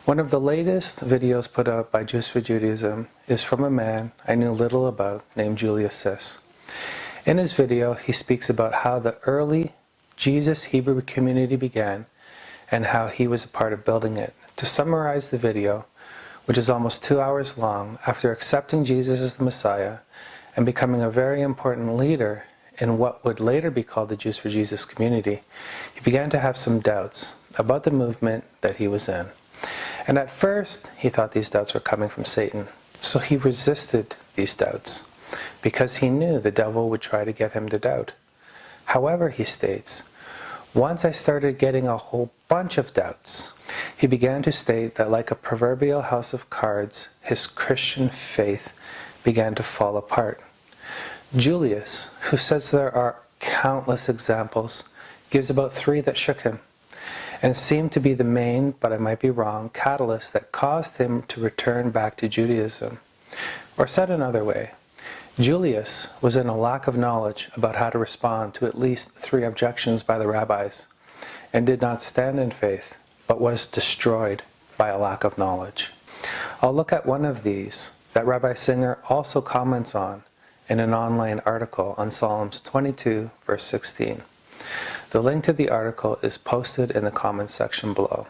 One of the latest videos put out by Jews for Judaism is from a man I knew little about named Julius Sis. In his video, he speaks about how the early Jesus Hebrew community began and how he was a part of building it. To summarize the video, which is almost 2 hours long, after accepting Jesus as the Messiah and becoming a very important leader in what would later be called the Jews for Jesus community, he began to have some doubts about the movement that he was in. And at first, he thought these doubts were coming from Satan. So he resisted these doubts because he knew the devil would try to get him to doubt. However, he states, once I started getting a whole bunch of doubts, he began to state that like a proverbial house of cards, his Christian faith began to fall apart. Julius, who says there are countless examples, gives about 3 that shook him, and seemed to be the main, but I might be wrong, catalyst that caused him to return back to Judaism. Or said another way, Julius was in a lack of knowledge about how to respond to at least 3 objections by the rabbis, and did not stand in faith, but was destroyed by a lack of knowledge. I'll look at one of these that Rabbi Singer also comments on in an online article on Psalms 22, verse 16. The link to the article is posted in the comments section below.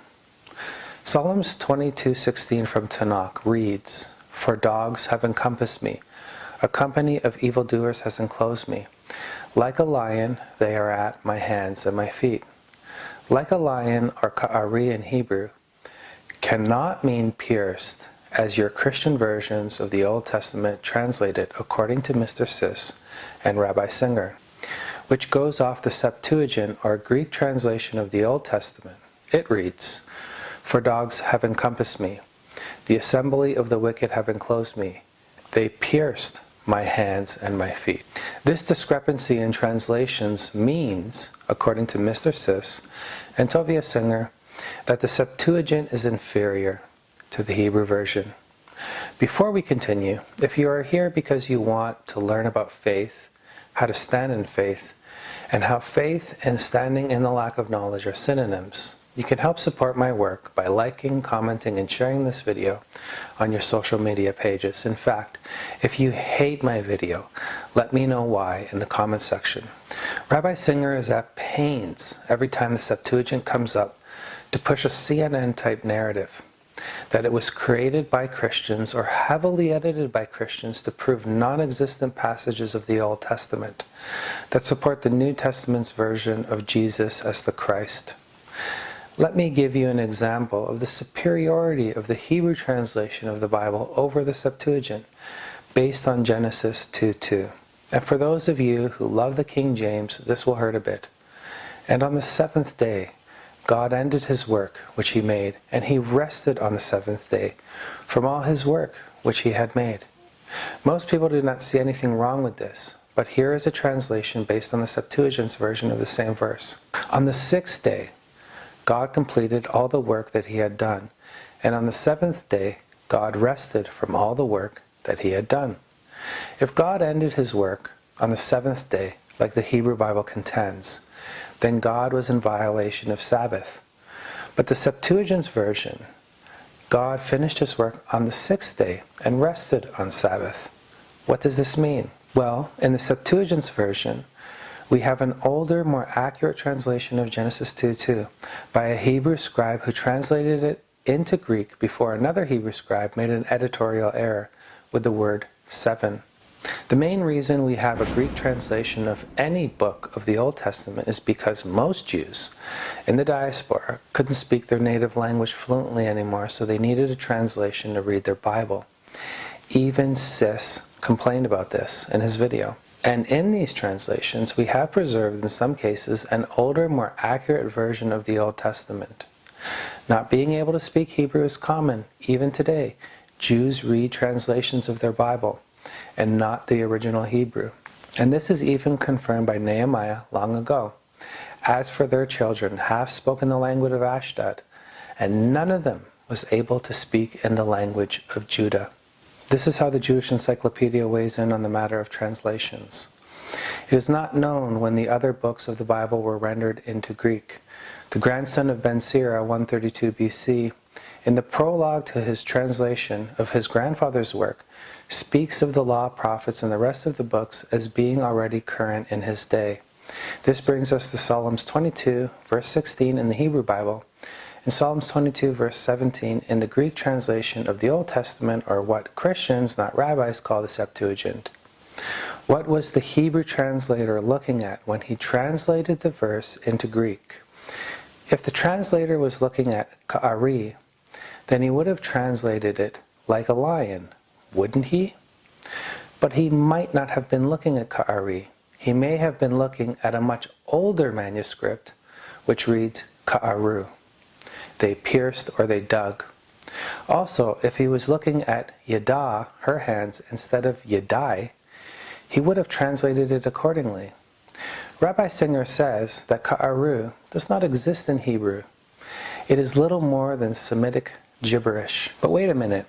Psalms 22:16 from Tanakh reads, "For dogs have encompassed me, a company of evildoers has enclosed me. Like a lion, they are at my hands and my feet." Like a lion, or ka'ari in Hebrew, cannot mean pierced, as your Christian versions of the Old Testament translate it according to Mr. Sis and Rabbi Singer, which goes off the Septuagint, or Greek translation of the Old Testament. It reads, "For dogs have encompassed me, the assembly of the wicked have enclosed me, they pierced my hands and my feet." This discrepancy in translations means, according to Mr. Sis and Tovia Singer, that the Septuagint is inferior to the Hebrew version. Before we continue, if you are here because you want to learn about faith, how to stand in faith, and how faith and standing in the lack of knowledge are synonyms, you can help support my work by liking, commenting, and sharing this video on your social media pages. In fact, if you hate my video, let me know why in the comments section. Rabbi Singer is at pains every time the Septuagint comes up to push a CNN-type narrative that it was created by Christians or heavily edited by Christians to prove non-existent passages of the Old Testament that support the New Testament's version of Jesus as the Christ. Let me give you an example of the superiority of the Hebrew translation of the Bible over the Septuagint based on Genesis 2:2. And for those of you who love the King James, this will hurt a bit. "And on the 7th day, God ended his work which he made, and he rested on the 7th day from all his work which he had made." Most people do not see anything wrong with this, but here is a translation based on the Septuagint's version of the same verse. "On the 6th day, God completed all the work that he had done, and on the 7th day, God rested from all the work that he had done." If God ended his work on the 7th day, like the Hebrew Bible contends, then God was in violation of Sabbath. But the Septuagint's version, God finished his work on the 6th day and rested on Sabbath. What does this mean? Well, in the Septuagint's version, we have an older, more accurate translation of Genesis 2:2 by a Hebrew scribe who translated it into Greek before another Hebrew scribe made an editorial error with the word 7. The main reason we have a Greek translation of any book of the Old Testament is because most Jews in the diaspora couldn't speak their native language fluently anymore, so they needed a translation to read their Bible. Even Sis complained about this in his video. And in these translations, we have preserved, in some cases, an older, more accurate version of the Old Testament. Not being able to speak Hebrew is common. Even today, Jews read translations of their Bible and not the original Hebrew. And this is even confirmed by Nehemiah long ago. "As for their children, half spoke in the language of Ashdod, and none of them was able to speak in the language of Judah." This is how the Jewish Encyclopedia weighs in on the matter of translations. It is not known when the other books of the Bible were rendered into Greek. The grandson of Ben Sira, 132 BC, in the prologue to his translation of his grandfather's work, speaks of the law, prophets, and the rest of the books as being already current in his day. This brings us to Psalms 22, verse 16 in the Hebrew Bible, and Psalms 22, verse 17 in the Greek translation of the Old Testament, or what Christians, not rabbis, call the Septuagint. What was the Hebrew translator looking at when he translated the verse into Greek? If the translator was looking at ka'ari, then he would have translated it like a lion, wouldn't he? But he might not have been looking at ka'ari. He may have been looking at a much older manuscript, which reads ka'aru. They pierced or they dug. Also, if he was looking at yada, her hands, instead of yadai, he would have translated it accordingly. Rabbi Singer says that ka'aru does not exist in Hebrew. It is little more than Semitic gibberish. But wait a minute.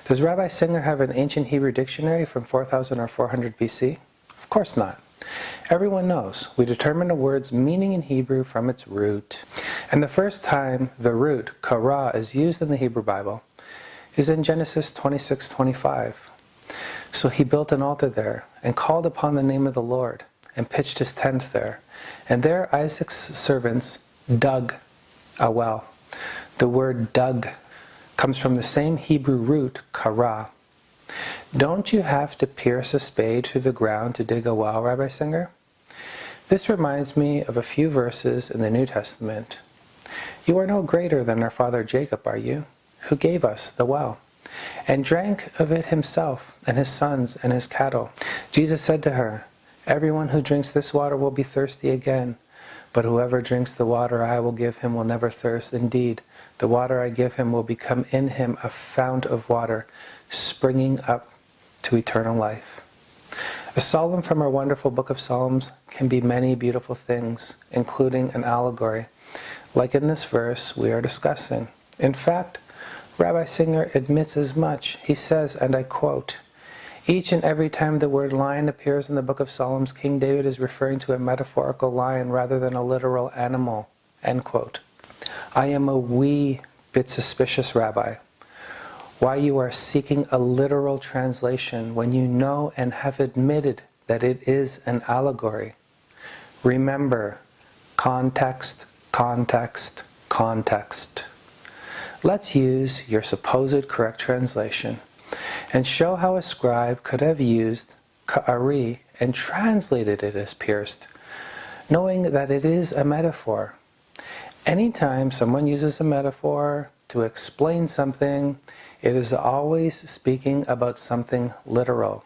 Does Rabbi Singer have an ancient Hebrew dictionary from 4000 or 400 BC? Of course not. Everyone knows we determine a word's meaning in Hebrew from its root. And the first time the root, kara, is used in the Hebrew Bible is in Genesis 26:25. So he built an altar there and called upon the name of the Lord and pitched his tent there. And there Isaac's servants dug a well. The word dug comes from the same Hebrew root, kara. Don't you have to pierce a spade through the ground to dig a well, Rabbi Singer? This reminds me of a few verses in the New Testament. You are no greater than our father Jacob, are you, who gave us the well, and drank of it himself, and his sons, and his cattle. Jesus said to her, everyone who drinks this water will be thirsty again, but whoever drinks the water I will give him will never thirst. Indeed, the water I give him will become in him a fount of water, springing up to eternal life. A psalm from our wonderful book of Psalms can be many beautiful things, including an allegory, like in this verse we are discussing. In fact, Rabbi Singer admits as much. He says, and I quote, each and every time the word lion appears in the book of Psalms, King David is referring to a metaphorical lion rather than a literal animal, end quote. I am a wee bit suspicious, Rabbi, why you are seeking a literal translation when you know and have admitted that it is an allegory. Remember, context, context, context. Let's use your supposed correct translation and show how a scribe could have used ka'ari and translated it as pierced, knowing that it is a metaphor. Anytime someone uses a metaphor to explain something, it is always speaking about something literal.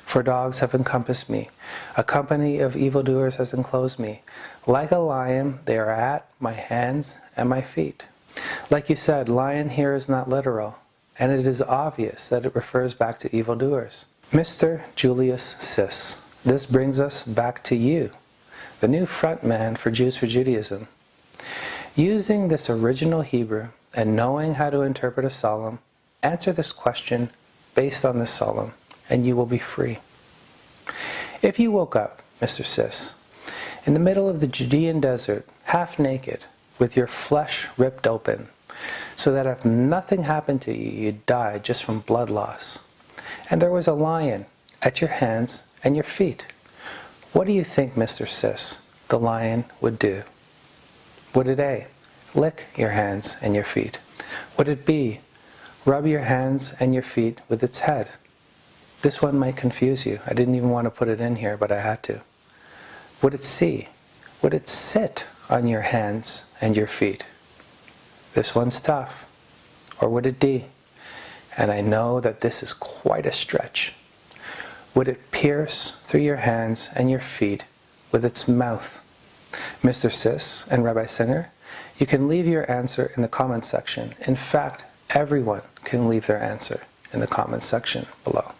For dogs have encompassed me. A company of evildoers has enclosed me. Like a lion, they are at my hands and my feet. Like you said, lion here is not literal, and it is obvious that it refers back to evildoers. Mr. Julius Sis, this brings us back to you, the new front man for Jews for Judaism. Using this original Hebrew and knowing how to interpret a psalm, answer this question based on this psalm, and you will be free. If you woke up, Mr. Sis, in the middle of the Judean desert, half naked, with your flesh ripped open, so that if nothing happened to you, you'd die just from blood loss, and there was a lion at your hands and your feet, what do you think, Mr. Sis, the lion would do? Would it A, lick your hands and your feet? Would it B, rub your hands and your feet with its head? This one might confuse you. I didn't even want to put it in here, but I had to. Would it C, would it sit on your hands and your feet? This one's tough. Or would it D, and I know that this is quite a stretch, would it pierce through your hands and your feet with its mouth? Mr. Sis and Rabbi Singer, you can leave your answer in the comments section. In fact, everyone can leave their answer in the comments section below.